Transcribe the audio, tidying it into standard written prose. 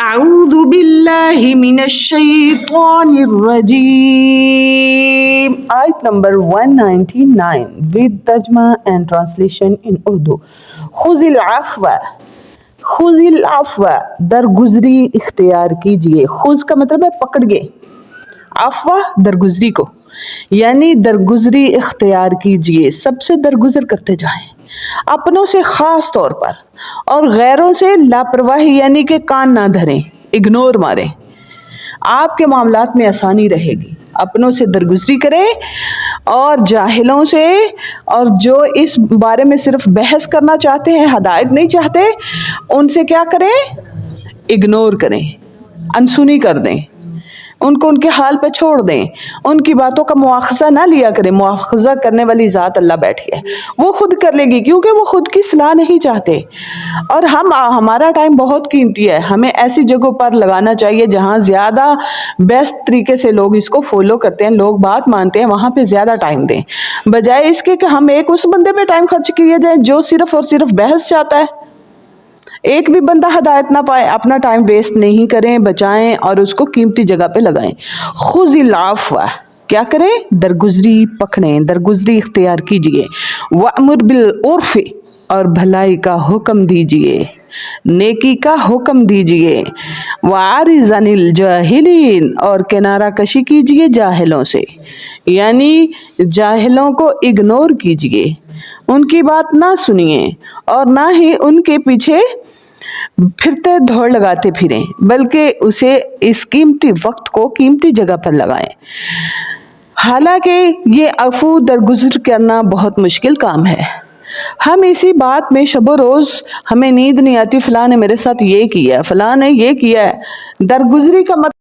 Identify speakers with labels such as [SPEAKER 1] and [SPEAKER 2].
[SPEAKER 1] أعوذ بالله من الشيطان الرجيم. Ayat number 199 with tarjuma and translation in Urdu. خذ العفو خذ العفو درگزری اختیار کیجئے. خذ کا مطلب ہے پکڑیے، عفو درگزری کو، یعنی درگزری اختیار کیجئے. سب سے درگزر کرتے جائیں، اپنوں سے خاص طور پر، اور غیروں سے لاپرواہی یعنی کہ کان نہ دھریں، اگنور ماریں. آپ کے معاملات میں آسانی رہے گی. اپنوں سے درگزری کریں اور جاہلوں سے، اور جو اس بارے میں صرف بحث کرنا چاہتے ہیں، ہدایت نہیں چاہتے، ان سے کیا کریں؟ اگنور کریں، انسنی کر دیں، ان کو ان کے حال پہ چھوڑ دیں. ان کی باتوں کا مواخذہ نہ لیا کریں. مواخذہ کرنے والی ذات اللہ بیٹھی ہے، وہ خود کر لے گی، کیونکہ وہ خود کی اصلاح نہیں چاہتے. اور ہمارا ٹائم بہت قیمتی ہے، ہمیں ایسی جگہوں پر لگانا چاہیے جہاں زیادہ بیسٹ طریقے سے لوگ اس کو فالو کرتے ہیں، لوگ بات مانتے ہیں، وہاں پہ زیادہ ٹائم دیں، بجائے اس کے کہ ہم ایک اس بندے پہ ٹائم خرچ کیے جائیں جو صرف اور صرف بحث چاہتا ہے. ایک بھی بندہ ہدایت نہ پائے. اپنا ٹائم ویسٹ نہیں کریں، بچائیں اور اس کو قیمتی جگہ پہ لگائیں. خذ العفو کیا کریں؟ درگزری پکڑیں، درگزری اختیار کیجئے. وَأْمُرْ بِالْعُرْفِ اور بھلائی کا حکم دیجئے، نیکی کا حکم دیجئے. وَعَرِضْ عَنِ الْجَاهِلِينَ اور کنارہ کشی کیجئے جاہلوں سے، یعنی جاہلوں کو اگنور کیجئے، ان کی بات نہ سنیے اور نہ ہی ان کے پیچھے پھرتے دوڑ لگاتے پھریں، بلکہ اسے اس قیمتی وقت کو قیمتی جگہ پر لگائیں. حالانکہ یہ عفو درگزر کرنا بہت مشکل کام ہے. ہم اسی بات میں شب و روز ہمیں نیند نہیں آتی، فلاں نے میرے ساتھ یہ کیا، فلاں نے یہ کیا ہے. درگزری کا مطلب